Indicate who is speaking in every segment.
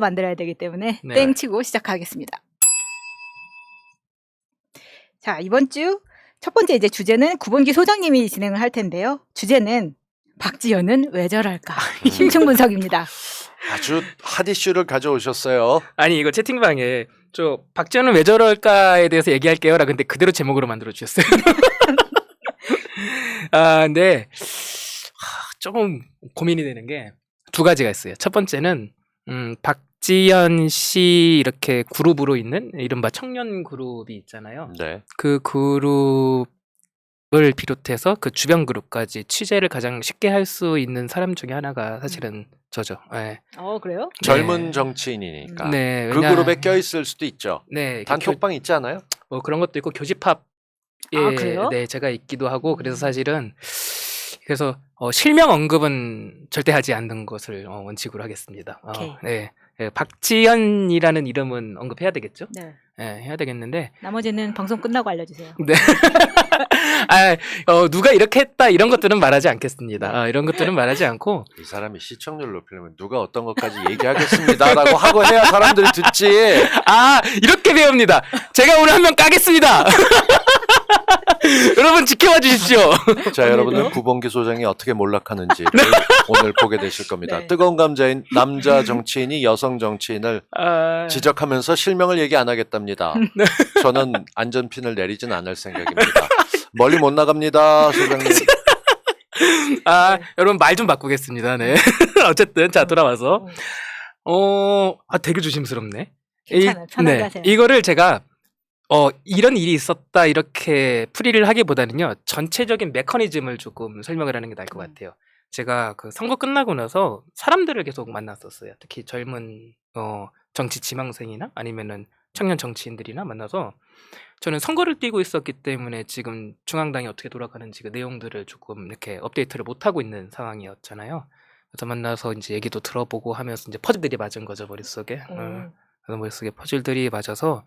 Speaker 1: 만들어야 되기 때문에
Speaker 2: 네.
Speaker 1: 땡 치고 시작하겠습니다. 자, 이번 주 첫 번째 이제 주제는 구본기 소장님이 진행을 할 텐데요. 주제는 박지현은 왜 저럴까? 심층 분석입니다.
Speaker 3: 아주 핫 이슈를 가져오셨어요.
Speaker 2: 아니 이거 채팅방에 저 박지현은 왜 저럴까에 대해서 얘기할게요라 근데 그대로 제목으로 만들어 주셨어요. 아 근데 조금 고민이 되는 게 두 가지가 있어요. 첫 번째는 박지현 씨 이렇게 그룹으로 있는 이른바 청년 그룹이 있잖아요.
Speaker 3: 네.
Speaker 2: 그 그룹을 비롯해서 그 주변 그룹까지 취재를 가장 쉽게 할 수 있는 사람 중에 하나가 사실은 저죠. 네.
Speaker 1: 그래요?
Speaker 3: 젊은 정치인이니까.
Speaker 2: 네,
Speaker 3: 그 그룹에 껴있을 수도 있죠.
Speaker 2: 네,
Speaker 3: 단톡방 있지 않아요?
Speaker 2: 뭐 그런 것도 있고 교집합
Speaker 1: 그래요?
Speaker 2: 네, 제가 있기도 하고 그래서 사실은 그래서 실명 언급은 절대 하지 않는 것을 원칙으로 하겠습니다.
Speaker 1: 오케이.
Speaker 2: 네, 박지현이라는 이름은 언급해야 되겠죠?
Speaker 1: 네.
Speaker 2: 네, 해야 되겠는데
Speaker 1: 나머지는 방송 끝나고 알려주세요.
Speaker 2: 네. 누가 이렇게 했다 이런 것들은 말하지 않겠습니다. 이런 것들은 말하지 않고
Speaker 3: 이 사람이 시청률 높이려면 누가 어떤 것까지 얘기하겠습니다라고 하고 해야 사람들이 듣지.
Speaker 2: 이렇게 배웁니다. 제가 오늘 한 명 까겠습니다. 여러분 지켜봐 주십시오.
Speaker 3: 자, 여러분은 구본기 소장이 어떻게 몰락하는지를 오늘 보게 되실 겁니다.
Speaker 1: 네.
Speaker 3: 뜨거운 감자인 남자 정치인이 여성 정치인을 지적하면서 실명을 얘기 안 하겠답니다. 저는 안전핀을 내리진 않을 생각입니다. 멀리 못 나갑니다, 소장님.
Speaker 2: 여러분 말 좀 바꾸겠습니다. 네. 어쨌든 자 돌아와서 되게 조심스럽네.
Speaker 1: 괜찮아요. 편하게 하세요.
Speaker 2: 이거를 제가 이런 일이 있었다 이렇게 풀이를 하기보다는요 전체적인 메커니즘을 조금 설명을 하는 게 나을 것 같아요. 제가 그 선거 끝나고 나서 사람들을 계속 만났었어요. 특히 젊은 정치 지망생이나 아니면은 청년 정치인들이나 만나서 저는 선거를 뛰고 있었기 때문에 지금 중앙당이 어떻게 돌아가는지 그 내용들을 조금 이렇게 업데이트를 못 하고 있는 상황이었잖아요. 그래서 만나서 이제 얘기도 들어보고 하면서 이제 퍼즐들이 맞은 거죠 머릿속에. 그래서 머릿속에 퍼즐들이 맞아서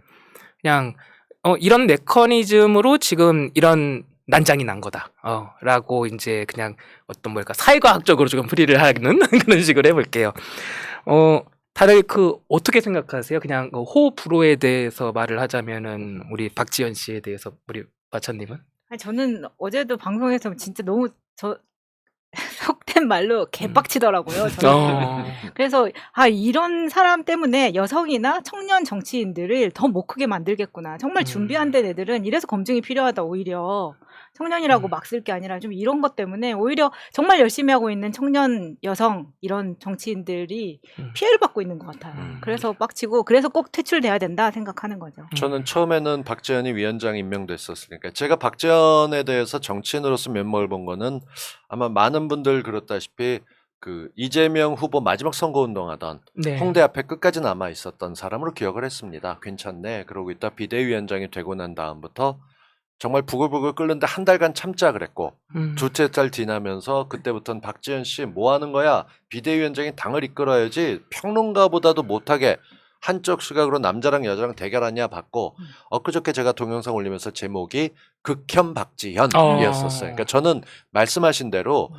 Speaker 2: 그냥 이런 메커니즘으로 지금 이런 난장이 난 거다. 라고 이제 그냥 어떤 사회과학적으로 조금 풀이를 하는 그런 식으로 해볼게요. 다들 어떻게 생각하세요? 그냥 호흡 불호에 대해서 말을 하자면은 우리 박지현 씨에 대해서 우리 마차님은?
Speaker 1: 저는 어제도 방송에서 진짜 너무 속된 말로 개빡치더라고요. 저는. 그래서 이런 사람 때문에 여성이나 청년 정치인들을 더 못 크게 만들겠구나. 정말 준비 안 된 애들은 이래서 검증이 필요하다. 오히려 청년이라고 막 쓸 게 아니라 좀 이런 것 때문에 오히려 정말 열심히 하고 있는 청년 여성 이런 정치인들이 피해를 받고 있는 것 같아요. 그래서 빡치고 그래서 꼭 퇴출돼야 된다 생각하는 거죠.
Speaker 3: 저는 처음에는 박지현이 위원장 임명됐었으니까 제가 박지현에 대해서 정치인으로서 면목을 본 거는 아마 많은 분들 그렇다시피 그 이재명 후보 마지막 선거운동하던
Speaker 2: 네.
Speaker 3: 홍대 앞에 끝까지 남아 있었던 사람으로 기억을 했습니다. 괜찮네. 그러고 있다 비대위원장이 되고 난 다음부터 정말 부글부글 끓는데 한 달간 참자 그랬고 둘째 달 지나면서 그때부터는 박지현 씨 뭐 하는 거야? 비대위원장이 당을 이끌어야지 평론가보다도 못하게 한쪽 시각으로 남자랑 여자랑 대결하냐 받고 엊그저께 제가 동영상 올리면서 제목이 극혐 박지현이었었어요. 그러니까 저는 말씀하신 대로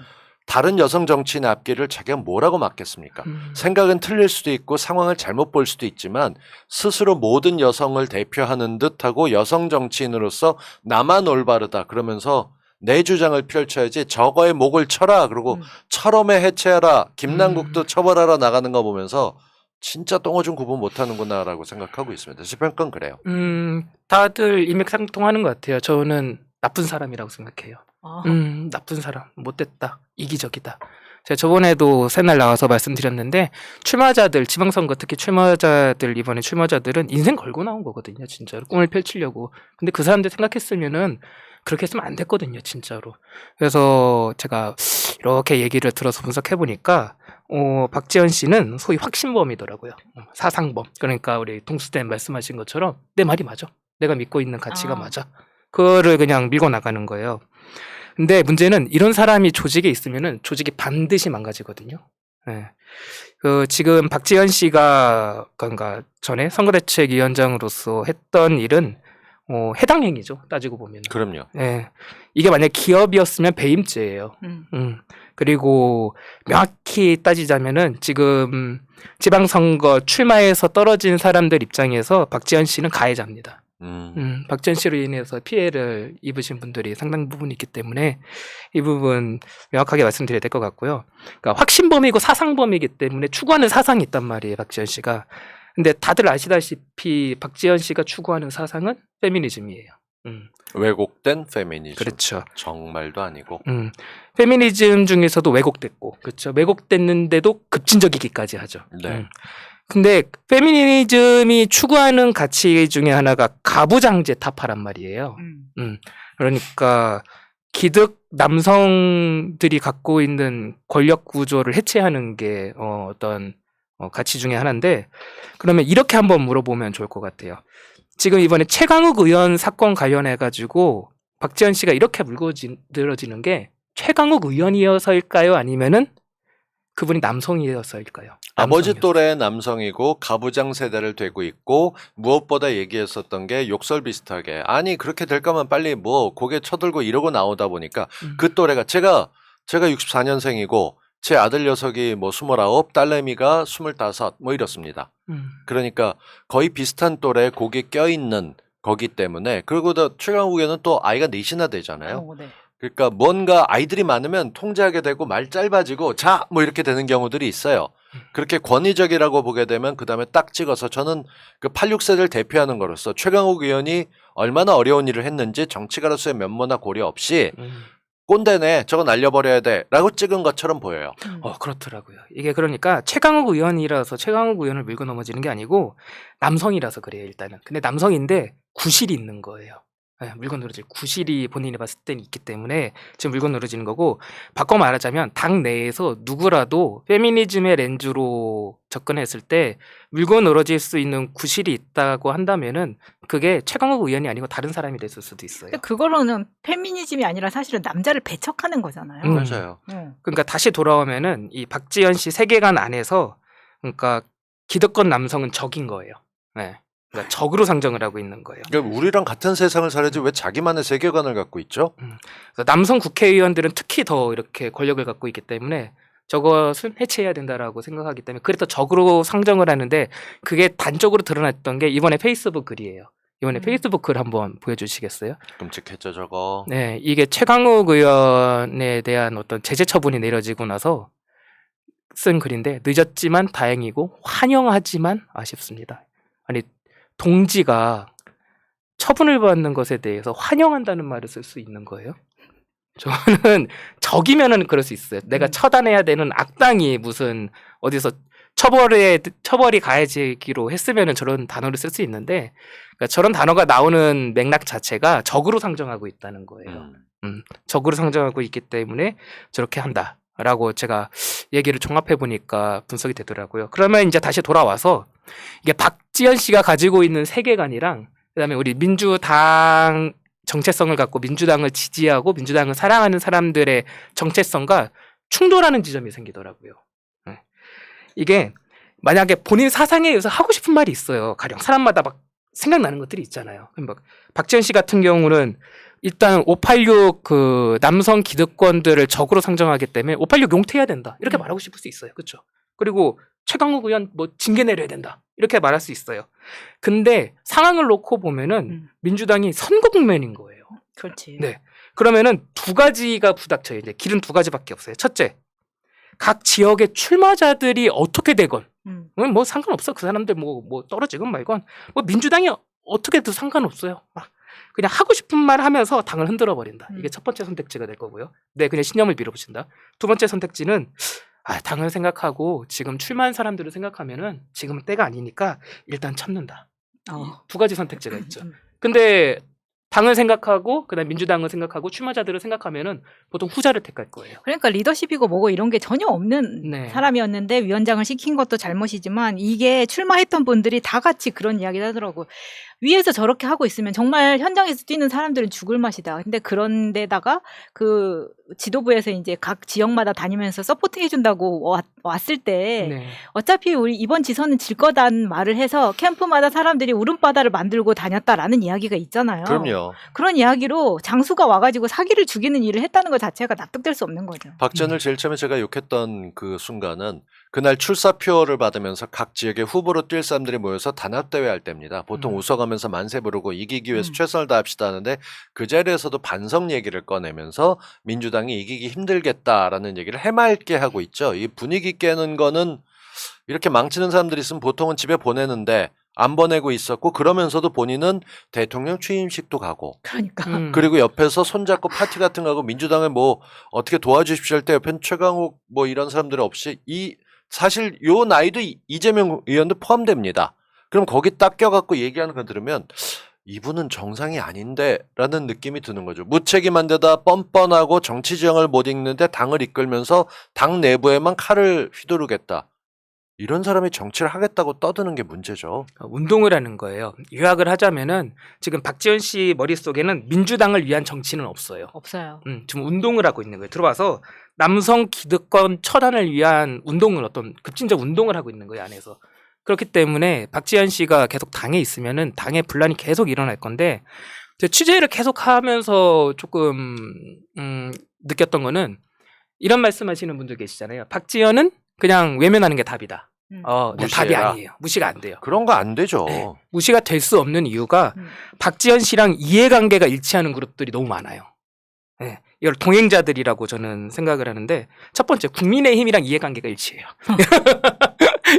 Speaker 3: 다른 여성 정치인의 앞길을 자기가 뭐라고 막겠습니까? 생각은 틀릴 수도 있고 상황을 잘못 볼 수도 있지만 스스로 모든 여성을 대표하는 듯하고 여성 정치인으로서 나만 올바르다 그러면서 내 주장을 펼쳐야지 저거의 목을 쳐라 그러고 철험에 해체하라 김남국도 처벌하라 나가는 거 보면서 진짜 똥오줌 구분 못하는구나라고 생각하고 있습니다. 제 평가는 그래요.
Speaker 2: 다들 일맥상통하는 것 같아요. 저는 나쁜 사람이라고 생각해요. 나쁜 사람, 못됐다, 이기적이다. 제가 저번에도 새날 나와서 말씀드렸는데 출마자들, 지방선거 특히 출마자들 이번에 출마자들은 인생 걸고 나온 거거든요. 진짜로 꿈을 펼치려고. 근데 그 사람들 생각했으면은 그렇게 했으면 안 됐거든요. 진짜로. 그래서 제가 이렇게 얘기를 들어서 분석해보니까 박지현 씨는 소위 확신범이더라고요. 사상범. 그러니까 우리 동수쌤 말씀하신 것처럼 내 말이 맞아. 내가 믿고 있는 가치가 맞아. 그거를 그냥 밀고 나가는 거예요. 근데 문제는 이런 사람이 조직에 있으면은 조직이 반드시 망가지거든요. 네. 지금 박지현 씨가 그러니까 전에 선거대책위원장으로서 했던 일은 해당 행위죠. 따지고 보면.
Speaker 3: 그럼요.
Speaker 2: 네. 이게 만약 기업이었으면 배임죄예요. 그리고 명확히 따지자면은 지금 지방선거 출마해서 떨어진 사람들 입장에서 박지원 씨는 가해자입니다. 박지원 씨로 인해서 피해를 입으신 분들이 상당 부분 있기 때문에 이 부분 명확하게 말씀드려야 될 것 같고요. 그러니까 확신범이고 사상범이기 때문에 추구하는 사상이 있단 말이에요, 박지원 씨가. 근데 다들 아시다시피 박지원 씨가 추구하는 사상은 페미니즘이에요.
Speaker 3: 왜곡된 페미니즘.
Speaker 2: 그렇죠.
Speaker 3: 정말도 아니고.
Speaker 2: 페미니즘 중에서도 왜곡됐고, 그렇죠. 왜곡됐는데도 급진적이기까지 하죠.
Speaker 3: 네.
Speaker 2: 근데 페미니즘이 추구하는 가치 중에 하나가 가부장제 타파란 말이에요. 그러니까 기득 남성들이 갖고 있는 권력 구조를 해체하는 게 어떤 가치 중에 하나인데, 그러면 이렇게 한번 물어보면 좋을 것 같아요. 지금 이번에 최강욱 의원 사건 관련해 가지고 박지원 씨가 이렇게 물고들어지는 게 최강욱 의원이어서일까요? 아니면은 그분이 남성이어서일까요?
Speaker 3: 아버지 또래의 남성이고 가부장 세대를 되고 있고, 무엇보다 얘기했었던 게 욕설 비슷하게, 아니 그렇게 될 거면 빨리 뭐 고개 쳐들고 이러고 나오다 보니까 그 또래가 제가 64년생이고 제 아들 녀석이 뭐 29, 딸내미가 25 뭐 이렇습니다. 그러니까 거의 비슷한 또래에 곡이 껴있는 거기 때문에, 그리고 또 최강욱 의원은 또 아이가 넷이나 되잖아요.
Speaker 1: 네.
Speaker 3: 그러니까 뭔가 아이들이 많으면 통제하게 되고 말 짧아지고 자 뭐 이렇게 되는 경우들이 있어요. 그렇게 권위적이라고 보게 되면 그 다음에 딱 찍어서, 저는 그 86세를 대표하는 거로서 최강욱 의원이 얼마나 어려운 일을 했는지 정치가로서의 면모나 고려 없이 꼰대네 저거 날려버려야 돼 라고 찍은 것처럼 보여요.
Speaker 2: 그렇더라고요. 이게 그러니까 최강욱 의원이라서 최강욱 의원을 밀고 넘어지는 게 아니고 남성이라서 그래요, 일단은. 근데 남성인데 구실이 있는 거예요. 네, 물건 늘어질 구실이 본인이 봤을 때는 있기 때문에 지금 물건 늘어지는 거고, 바꿔 말하자면 당 내에서 누구라도 페미니즘의 렌즈로 접근했을 때 물건 늘어질 수 있는 구실이 있다고 한다면은 그게 최강욱 의원이 아니고 다른 사람이 됐을 수도 있어요.
Speaker 1: 근데 그거로는 페미니즘이 아니라 사실은 남자를 배척하는 거잖아요.
Speaker 3: 맞아요.
Speaker 2: 그러니까 다시 돌아오면은 이 박지원 씨 세계관 안에서, 그러니까 기득권 남성은 적인 거예요. 네. 그러니까 적으로 상정을 하고 있는 거예요.
Speaker 3: 그러니까 우리랑 같은 세상을 살아야지 왜 자기만의 세계관을 갖고 있죠?
Speaker 2: 그래서 남성 국회의원들은 특히 더 이렇게 권력을 갖고 있기 때문에 저것은 해체해야 된다라고 생각하기 때문에 그래서 적으로 상정을 하는데, 그게 단적으로 드러났던 게 이번에 페이스북 글이에요. 이번에 페이스북 글 한번 보여주시겠어요?
Speaker 3: 끔찍했죠 저거.
Speaker 2: 네, 이게 최강욱 의원에 대한 어떤 제재 처분이 내려지고 나서 쓴 글인데, 늦었지만 다행이고 환영하지만 아쉽습니다. 아니, 동지가 처분을 받는 것에 대해서 환영한다는 말을 쓸 수 있는 거예요? 저는 적이면은 그럴 수 있어요. 내가 처단해야 되는 악당이 무슨 어디서 처벌이 가해지기로 했으면은 저런 단어를 쓸 수 있는데, 그러니까 저런 단어가 나오는 맥락 자체가 적으로 상정하고 있다는 거예요. 적으로 상정하고 있기 때문에 저렇게 한다라고 제가 얘기를 종합해 보니까 분석이 되더라고요. 그러면 이제 다시 돌아와서 이게 박지원 씨가 가지고 있는 세계관이랑 그다음에 우리 민주당 정체성을 갖고 민주당을 지지하고 민주당을 사랑하는 사람들의 정체성과 충돌하는 지점이 생기더라고요. 이게 만약에 본인 사상에 의해서 하고 싶은 말이 있어요. 가령 사람마다 막 생각나는 것들이 있잖아요. 막 박지원 씨 같은 경우는 일단 586 그 남성 기득권들을 적으로 상정하기 때문에 586 용퇴해야 된다 이렇게 말하고 싶을 수 있어요. 그렇죠? 그리고 최강욱 의원 뭐 징계 내려야 된다 이렇게 말할 수 있어요. 근데 상황을 놓고 보면은 민주당이 선거 국면인 거예요.
Speaker 1: 그렇지.
Speaker 2: 네. 그러면은 두 가지가 부닥쳐요. 이제 길은 두 가지밖에 없어요. 첫째, 각 지역의 출마자들이 어떻게 되건 뭐 상관없어. 그 사람들 뭐 떨어지건 말건 뭐 민주당이 어떻게든 상관없어요. 막 그냥 하고 싶은 말 하면서 당을 흔들어 버린다. 이게 첫 번째 선택지가 될 거고요. 네, 그냥 신념을 밀어붙인다. 두 번째 선택지는 당을 생각하고 지금 출마한 사람들을 생각하면은 지금은 때가 아니니까 일단 참는다. 두 가지 선택지가 있죠. 근데 당을 생각하고 그다음 민주당을 생각하고 출마자들을 생각하면은 보통 후자를 택할 거예요.
Speaker 1: 그러니까 리더십이고 뭐고 이런 게 전혀 없는
Speaker 2: 네.
Speaker 1: 사람이었는데 위원장을 시킨 것도 잘못이지만 이게 출마했던 분들이 다 같이 그런 이야기를 하더라고. 위에서 저렇게 하고 있으면 정말 현장에서 뛰는 사람들은 죽을 맛이다. 근데 그런 데다가 그 지도부에서 이제 각 지역마다 다니면서 서포팅 해준다고 왔을 때
Speaker 2: 네.
Speaker 1: 어차피 우리 이번 지선은 질 거다는 말을 해서 캠프마다 사람들이 울음바다를 만들고 다녔다라는 이야기가 있잖아요.
Speaker 3: 그럼요.
Speaker 1: 그런 이야기로 장수가 와가지고 사기를 죽이는 일을 했다는 것 자체가 납득될 수 없는 거죠.
Speaker 3: 박지원을 제일 처음에 제가 욕했던 그 순간은 그날 출사표를 받으면서 각 지역의 후보로 뛸 사람들이 모여서 단합대회 할 때입니다. 보통 웃어가면서 만세 부르고 이기기 위해서 최선을 다합시다 하는데 그 자리에서도 반성 얘기를 꺼내면서 민주당이 이기기 힘들겠다라는 얘기를 해맑게 하고 있죠. 이 분위기 깨는 거는 이렇게 망치는 사람들이 있으면 보통은 집에 보내는데 안 보내고 있었고 그러면서도 본인은 대통령 취임식도 가고
Speaker 1: 그러니까.
Speaker 3: 그리고 옆에서 손잡고 파티 같은 거 하고 민주당을 뭐 어떻게 도와주십시오 할 때 옆엔 최강욱 뭐 이런 사람들 없이 사실 요 나이도 이재명 의원도 포함됩니다. 그럼 거기 딱 껴갖고 얘기하는 거 들으면 이분은 정상이 아닌데 라는 느낌이 드는 거죠. 무책임한 데다 뻔뻔하고 정치 지형을 못 읽는데 당을 이끌면서 당 내부에만 칼을 휘두르겠다. 이런 사람이 정치를 하겠다고 떠드는 게 문제죠.
Speaker 2: 운동을 하는 거예요. 요약을 하자면은 지금 박지원 씨 머릿속에는 민주당을 위한 정치는 없어요.
Speaker 1: 없어요.
Speaker 2: 지금 운동을 하고 있는 거예요. 들어와서 남성 기득권 처단을 위한 운동을 어떤 급진적 운동을 하고 있는 거예요, 안에서. 그렇기 때문에 박지원 씨가 계속 당에 있으면은 당의 분란이 계속 일어날 건데 취재를 계속 하면서 조금 느꼈던 거는 이런 말씀하시는 분들 계시잖아요. 박지원은 그냥 외면하는 게 답이다. 답이
Speaker 3: 무시해라.
Speaker 2: 아니에요. 무시가 안 돼요.
Speaker 3: 그런 거 안 되죠.
Speaker 2: 네. 무시가 될 수 없는 이유가 박지원 씨랑 이해관계가 일치하는 그룹들이 너무 많아요. 네. 이걸 동행자들이라고 저는 생각을 하는데 첫 번째 국민의힘이랑 이해관계가 일치해요.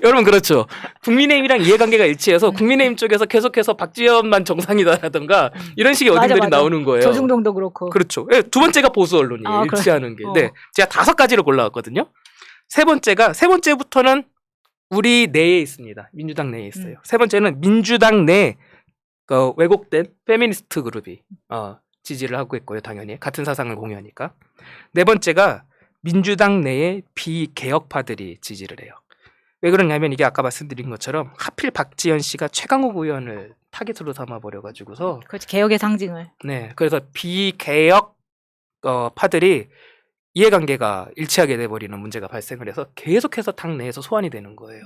Speaker 2: 여러분 그렇죠. 국민의힘이랑 이해관계가 일치해서 국민의힘 쪽에서 계속해서 박지원만 정상이다라든가 이런 식의
Speaker 1: 맞아,
Speaker 2: 어딘들이
Speaker 1: 맞아.
Speaker 2: 나오는 거예요.
Speaker 1: 조중동도 그렇고.
Speaker 2: 그렇죠. 네, 두 번째가 보수 언론이에요.
Speaker 1: 아,
Speaker 2: 일치하는 게.
Speaker 1: 어.
Speaker 2: 네, 제가 5가지를 골라왔거든요. 세 번째부터는 우리 내에 있습니다. 민주당 내에 있어요. 세 번째는 민주당 내 왜곡된 페미니스트 그룹이 지지를 하고 있고요. 당연히 같은 사상을 공유하니까. 네 번째가 민주당 내의 비개혁파들이 지지를 해요. 왜 그러냐면 이게 아까 말씀드린 것처럼 하필 박지원 씨가 최강욱 의원을 타겟으로 삼아버려가지고서
Speaker 1: 그렇지. 개혁의 상징을.
Speaker 2: 네, 그래서 비개혁 파들이 이해관계가 일치하게 돼버리는 문제가 발생을 해서 계속해서 당 내에서 소환이 되는 거예요.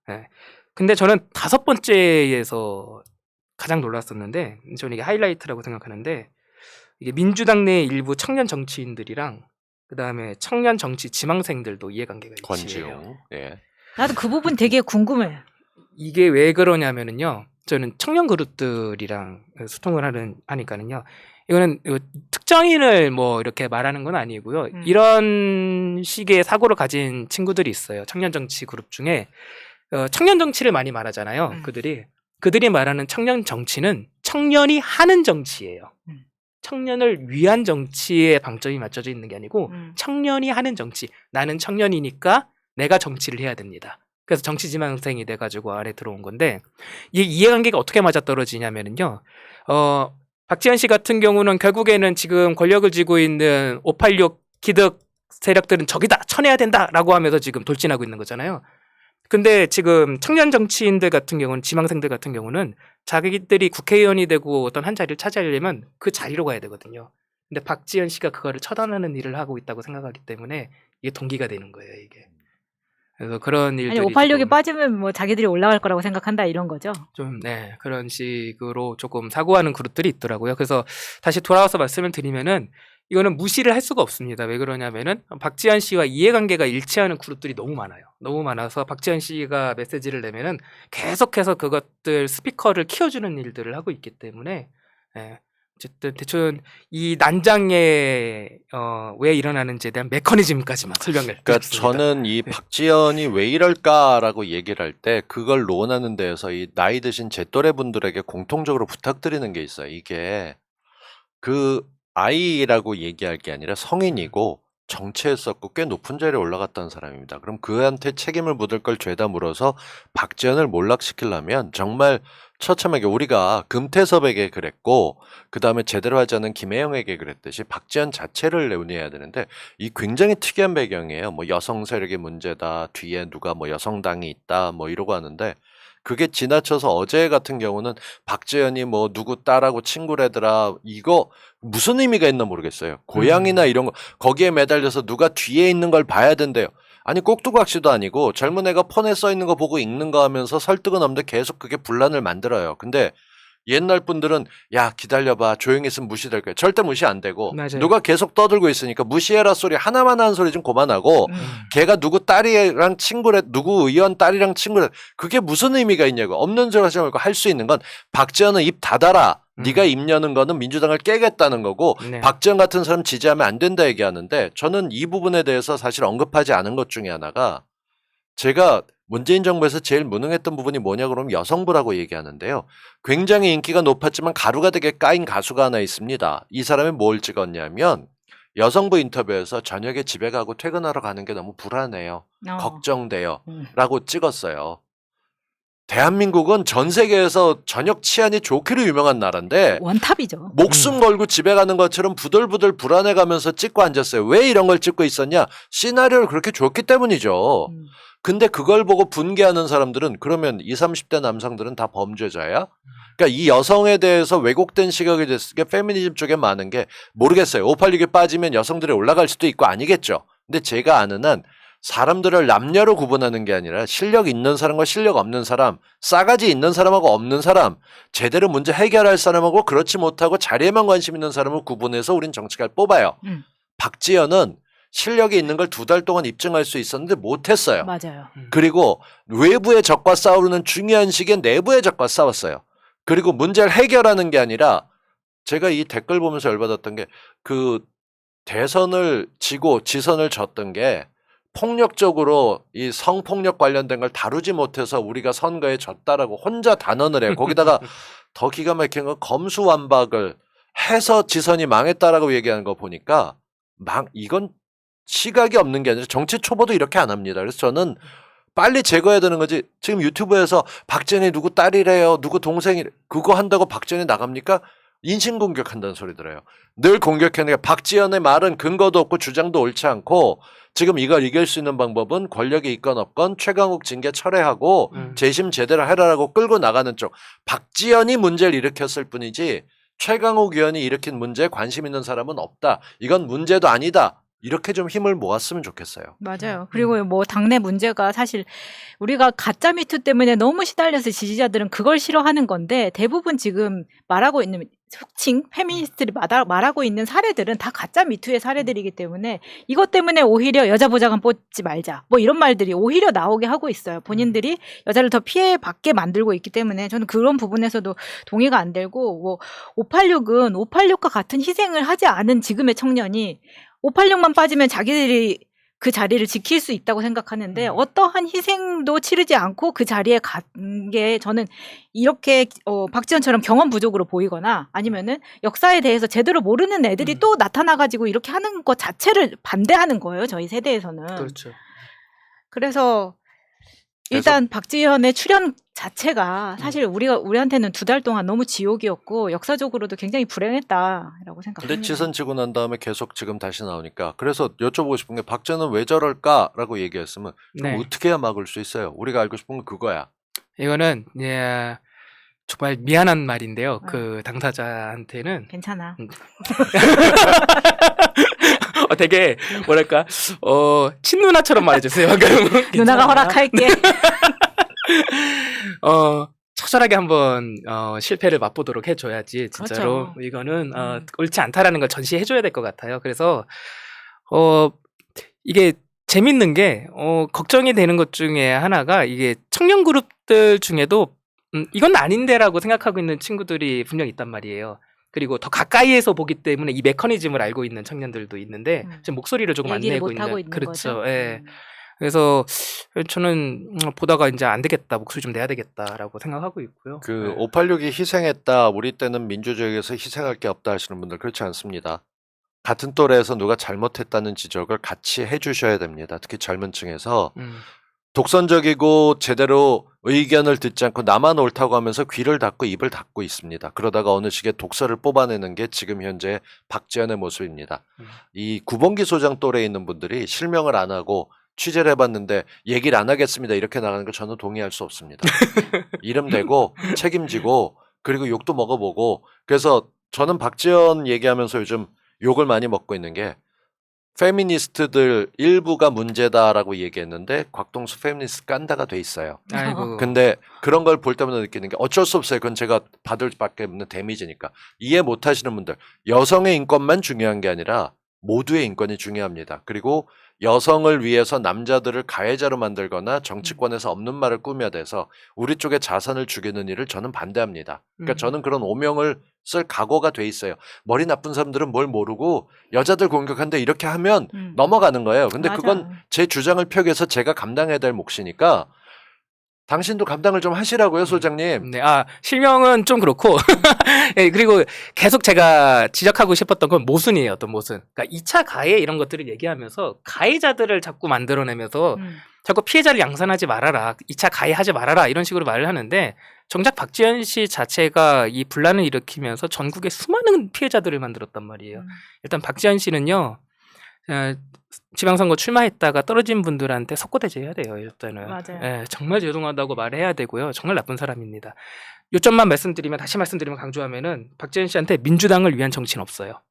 Speaker 2: 네. 근데 저는 5번째에서 가장 놀랐었는데 저는 이게 하이라이트라고 생각하는데 이게 민주당 내 일부 청년 정치인들이랑 그 다음에 청년 정치 지망생들도 이해관계가 일치해요.
Speaker 3: 권지용. 예.
Speaker 1: 나도 그 부분 되게 궁금해.
Speaker 2: 이게 왜 그러냐면은요. 저는 청년 그룹들이랑 소통을 하니까는요. 이거는 특정인을 뭐 이렇게 말하는 건 아니고요. 이런 식의 사고를 가진 친구들이 있어요. 청년 정치 그룹 중에 청년 정치를 많이 말하잖아요. 그들이 말하는 청년 정치는 청년이 하는 정치예요. 청년을 위한 정치에 방점이 맞춰져 있는 게 아니고 청년이 하는 정치. 나는 청년이니까 내가 정치를 해야 됩니다. 그래서 정치 지망생이 돼가지고 안에 들어온 건데 이 이해관계가 어떻게 맞아떨어지냐면은요. 박지원 씨 같은 경우는 결국에는 지금 권력을 쥐고 있는 586 기득 세력들은 적이다, 쳐내야 된다라고 하면서 지금 돌진하고 있는 거잖아요. 근데 지금 청년 정치인들 같은 경우는 지망생들 같은 경우는 자기들이 국회의원이 되고 어떤 한 자리를 차지하려면 그 자리로 가야 되거든요. 근데 박지원 씨가 그거를 처단하는 일을 하고 있다고 생각하기 때문에 이게 동기가 되는 거예요, 이게. 그래서 그런 일들이
Speaker 1: 아니 586이 빠지면 뭐 자기들이 올라갈 거라고 생각한다 이런 거죠.
Speaker 2: 좀 그런 식으로 조금 사고하는 그룹들이 있더라고요. 그래서 다시 돌아와서 말씀을 드리면은 이거는 무시를 할 수가 없습니다. 왜 그러냐면은 박지원 씨와 이해관계가 일치하는 그룹들이 너무 많아요. 너무 많아서 박지원 씨가 메시지를 내면은 계속해서 그것들 스피커를 키워주는 일들을 하고 있기 때문에 어쨌든 대충 이 난장에 왜 일어나는지에 대한 메커니즘까지만 설명을
Speaker 3: 그러니까
Speaker 2: 드렸습니다.
Speaker 3: 저는 이 박지원이 왜 이럴까라고 얘기를 할 때 그걸 논하는 데에서 이 나이 드신 제 또래 분들에게 공통적으로 부탁드리는 게 있어요. 이게 그 아이라고 얘기할 게 아니라 성인이고 정치했었고 꽤 높은 자리에 올라갔다는 사람입니다. 그럼 그한테 책임을 묻을 걸 죄다 물어서 박지원을 몰락시키려면 정말 처참하게 우리가 금태섭에게 그랬고 그 다음에 제대로 하지 않은 김혜영에게 그랬듯이 박지원 자체를 내보내야 되는데 이 굉장히 특이한 배경이에요. 뭐 여성 세력의 문제다, 뒤에 누가 뭐 여성당이 있다 뭐 이러고 하는데 그게 지나쳐서 어제 같은 경우는 박지현이 뭐 누구 딸하고 친구래더라 이거 무슨 의미가 있나 모르겠어요. 고양이나 이런 거 거기에 매달려서 누가 뒤에 있는 걸 봐야 된대요. 아니 꼭두각시도 아니고 젊은 애가 폰에 써 있는 거 보고 읽는 거 하면서 설득은 없는데 계속 그게 분란을 만들어요. 근데 옛날 분들은 야 기다려봐 조용히 있으면 무시될 거야. 절대 무시 안 되고
Speaker 2: 맞아요.
Speaker 3: 누가 계속 떠들고 있으니까 무시해라 소리 하나만 하는 소리 좀 그만하고 걔가 누구 딸이랑 친구래 누구 의원 딸이랑 친구래 그게 무슨 의미가 있냐고. 없는 소리 하지 말고 할 수 있는 건 박지원은 입 닫아라. 네가 입 여는 거는 민주당을 깨겠다는 거고
Speaker 2: 네.
Speaker 3: 박지원 같은 사람 지지하면 안 된다 얘기하는데 저는 이 부분에 대해서 사실 언급하지 않은 것 중에 하나가 제가 문재인 정부에서 제일 무능했던 부분이 뭐냐 그러면 여성부라고 얘기하는데요. 굉장히 인기가 높았지만 가루가 되게 까인 가수가 하나 있습니다. 이 사람이 뭘 찍었냐면 여성부 인터뷰에서 저녁에 집에 가고 퇴근하러 가는 게 너무 불안해요. 걱정돼요. 라고 찍었어요. 대한민국은 전 세계에서 저녁 치안이 좋기로 유명한 나라인데
Speaker 1: 원탑이죠.
Speaker 3: 목숨 걸고 집에 가는 것처럼 부들부들 불안해가면서 찍고 앉았어요. 왜 이런 걸 찍고 있었냐? 시나리오를 그렇게 줬기 때문이죠. 근데 그걸 보고 분개하는 사람들은 그러면 20, 30대 남성들은 다 범죄자야? 그러니까 이 여성에 대해서 왜곡된 시각이 됐을 게 페미니즘 쪽에 많은 게 모르겠어요. 586에 빠지면 여성들이 올라갈 수도 있고 아니겠죠. 근데 제가 아는 한 사람들을 남녀로 구분하는 게 아니라 실력 있는 사람과 실력 없는 사람, 싸가지 있는 사람하고 없는 사람, 제대로 문제 해결할 사람하고 그렇지 못하고 자리에만 관심 있는 사람을 구분해서 우린 정치가를 뽑아요. 박지현은 실력이 있는 걸 2달 동안 입증할 수 있었는데 못했어요.
Speaker 1: 맞아요.
Speaker 3: 그리고 외부의 적과 싸우는 중요한 시기에 내부의 적과 싸웠어요. 그리고 문제를 해결하는 게 아니라 제가 이 댓글 보면서 열받았던 게 그 대선을 지고 지선을 졌던 게 폭력적으로 이 성폭력 관련된 걸 다루지 못해서 우리가 선거에 졌다라고 혼자 단언을 해요. 거기다가 더 기가 막힌 건 검수완박을 해서 지선이 망했다라고 얘기하는 거 보니까 이건 시각이 없는 게 아니라 정치 초보도 이렇게 안 합니다. 그래서 저는 빨리 제거해야 되는 거지. 지금 유튜브에서 박지현이 누구 딸이래요. 누구 동생이래. 그거 한다고 박지현이 나갑니까? 인신공격한다는 소리 들어요. 늘 공격하는 게 박지현의 말은 근거도 없고 주장도 옳지 않고 지금 이걸 이길 수 있는 방법은 권력이 있건 없건 최강욱 징계 철회하고 재심 제대로 해라라고 끌고 나가는 쪽. 박지현이 문제를 일으켰을 뿐이지 최강욱 의원이 일으킨 문제에 관심 있는 사람은 없다. 이건 문제도 아니다. 이렇게 좀 힘을 모았으면 좋겠어요.
Speaker 1: 맞아요. 그리고 뭐 당내 문제가 사실 우리가 가짜 미투 때문에 너무 시달려서 지지자들은 그걸 싫어하는 건데 대부분 지금 말하고 있는 속칭 페미니스트들이 말하고 있는 사례들은 다 가짜 미투의 사례들이기 때문에 이것 때문에 오히려 여자 보좌관 뽑지 말자 뭐 이런 말들이 오히려 나오게 하고 있어요. 본인들이 여자를 더 피해받게 만들고 있기 때문에 저는 그런 부분에서도 동의가 안 되고 뭐 586은 586과 같은 희생을 하지 않은 지금의 청년이 586만 빠지면 자기들이 그 자리를 지킬 수 있다고 생각하는데 어떠한 희생도 치르지 않고 그 자리에 간 게 저는 이렇게 박지원처럼 경험 부족으로 보이거나 아니면은 역사에 대해서 제대로 모르는 애들이 또 나타나가지고 이렇게 하는 것 자체를 반대하는 거예요. 저희 세대에서는.
Speaker 2: 그렇죠.
Speaker 1: 그래서 일단 박지현의 출연 자체가 사실 우리한테는 2달 동안 너무 지옥이었고 역사적으로도 굉장히 불행했다라고 생각합니다.
Speaker 3: 근데 지선 지고 난 다음에 계속 지금 다시 나오니까 그래서 여쭤보고 싶은 게 박지현은 왜 저럴까라고 얘기했으면 그럼
Speaker 2: 네.
Speaker 3: 어떻게 해야 막을 수 있어요? 우리가 알고 싶은 건 그거야.
Speaker 2: 이거는 정말 미안한 말인데요. 그 당사자한테는
Speaker 1: 괜찮아.
Speaker 2: 되게 뭐랄까 친누나처럼 말해주세요.
Speaker 1: 누나가 허락할게.
Speaker 2: 처절하게 한번 실패를 맛보도록 해줘야지 진짜로
Speaker 1: 그렇죠.
Speaker 2: 이거는 옳지 않다라는 걸 전시해줘야 될 것 같아요. 그래서 이게 재밌는 게 걱정이 되는 것 중에 하나가 이게 청년 그룹들 중에도 이건 아닌데라고 생각하고 있는 친구들이 분명 있단 말이에요. 그리고 더 가까이에서 보기 때문에 이 메커니즘을 알고 있는 청년들도 있는데 지금 목소리를 조금 안 내고 있는
Speaker 1: 그렇죠.
Speaker 2: 거죠. 예. 그래서 저는 보다가 이제 안 되겠다, 목소리 좀 내야 되겠다라고 생각하고 있고요.
Speaker 3: 그 586이 희생했다. 우리 때는 민주주의에서 희생할 게 없다 하시는 분들 그렇지 않습니다. 같은 또래에서 누가 잘못했다는 지적을 같이 해주셔야 됩니다. 특히 젊은 층에서 독선적이고 제대로 의견을 듣지 않고 나만 옳다고 하면서 귀를 닫고 입을 닫고 있습니다. 그러다가 어느 시기에 독설을 뽑아내는 게 지금 현재 박지현의 모습입니다. 이 구봉기 소장 또래에 있는 분들이 실명을 안 하고 취재를 해봤는데 얘기를 안 하겠습니다. 이렇게 나가는 거 저는 동의할 수 없습니다. 이름 대고 책임지고 그리고 욕도 먹어보고 그래서 저는 박지원 얘기하면서 요즘 욕을 많이 먹고 있는 게 페미니스트들 일부가 문제다라고 얘기했는데 곽동수 페미니스트 깐다가 돼 있어요.
Speaker 2: 아이고.
Speaker 3: 근데 그런 걸 볼 때마다 느끼는 게 어쩔 수 없어요. 그건 제가 받을 밖에 없는 데미지니까. 이해 못 하시는 분들 여성의 인권만 중요한 게 아니라 모두의 인권이 중요합니다. 그리고 여성을 위해서 남자들을 가해자로 만들거나 정치권에서 없는 말을 꾸며대서 우리 쪽의 자산을 죽이는 일을 저는 반대합니다. 그러니까 저는 그런 오명을 쓸 각오가 돼 있어요. 머리 나쁜 사람들은 뭘 모르고 여자들 공격하는데 이렇게 하면 넘어가는 거예요. 근데
Speaker 1: 맞아.
Speaker 3: 그건 제 주장을 펴기 위해서 제가 감당해야 될 몫이니까 당신도 감당을 좀 하시라고요, 소장님.
Speaker 2: 네, 실명은 좀 그렇고. 예, 그리고 계속 제가 지적하고 싶었던 건 모순이에요, 또 모순. 그러니까 2차 가해 이런 것들을 얘기하면서 가해자들을 자꾸 만들어내면서 자꾸 피해자를 양산하지 말아라, 2차 가해하지 말아라 이런 식으로 말을 하는데 정작 박지원 씨 자체가 이 분란을 일으키면서 전국에 수많은 피해자들을 만들었단 말이에요. 일단 박지원 씨는요. 지방선거 출마했다가 떨어진 분들한테 석고대죄해야 돼요. 일단은.
Speaker 1: 맞아요.
Speaker 2: 예, 정말 죄송하다고 말해야 되고요. 정말 나쁜 사람입니다. 요점만 말씀드리면 다시 말씀드리면 강조하면은 박지원 씨한테 민주당을 위한 정치는 없어요.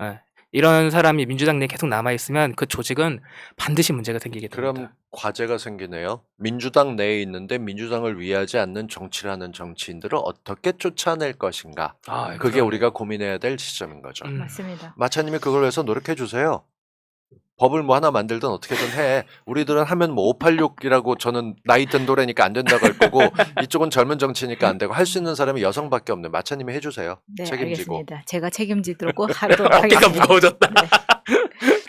Speaker 2: 예, 이런 사람이 민주당 내에 계속 남아 있으면 그 조직은 반드시 문제가 생기게 됩니다.
Speaker 3: 그럼 과제가 생기네요. 민주당 내에 있는데 민주당을 위하지 않는 정치를 하는 정치인들을 어떻게 쫓아낼 것인가. 그게
Speaker 2: 그러네요.
Speaker 3: 우리가 고민해야 될 시점인 거죠.
Speaker 1: 맞습니다.
Speaker 3: 마차님이 그걸 위해서 노력해 주세요. 법을 뭐 하나 만들든 어떻게든 해. 우리들은 하면 뭐 586이라고 저는 나이 든 노래니까 안 된다고 할 거고 이쪽은 젊은 정치니까 안 되고 할 수 있는 사람이 여성밖에 없네. 마차님이 해주세요.
Speaker 1: 네,
Speaker 3: 책임지고.
Speaker 1: 알겠습니다. 제가 책임지도록 하도록
Speaker 2: 어깨가
Speaker 1: 하겠습니다.
Speaker 2: 무거워졌다.
Speaker 1: 네.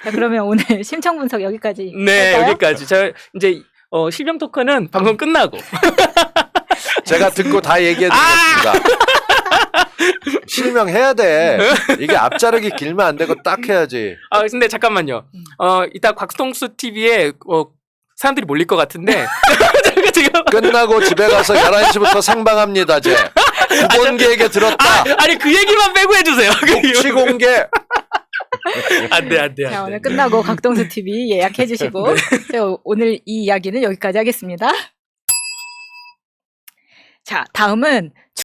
Speaker 1: 자, 그러면 오늘 심층 분석 여기까지.
Speaker 2: 네,
Speaker 1: 할까요?
Speaker 2: 여기까지. 저 이제 실명 토크는 방송 끝나고.
Speaker 3: 제가 듣고 다 얘기해 드리겠습니다. 실명해야 돼. 이게 앞자르기 길면 안 되고 딱 해야지.
Speaker 2: 근데 잠깐만요. 이따 곽동수 TV에 사람들이 몰릴 것 같은데. 제가 지금
Speaker 3: 끝나고 집에 가서 11시부터 생방합니다. 제 구본계에게 들었다.
Speaker 2: 아니 그 얘기만 빼고 해주세요.
Speaker 3: 녹취 공개.
Speaker 2: 안 돼.
Speaker 1: 자, 오늘 끝나고 곽동수 TV 예약해 주시고 자, 오늘 이 이야기는 여기까지 하겠습니다. 자, 다음은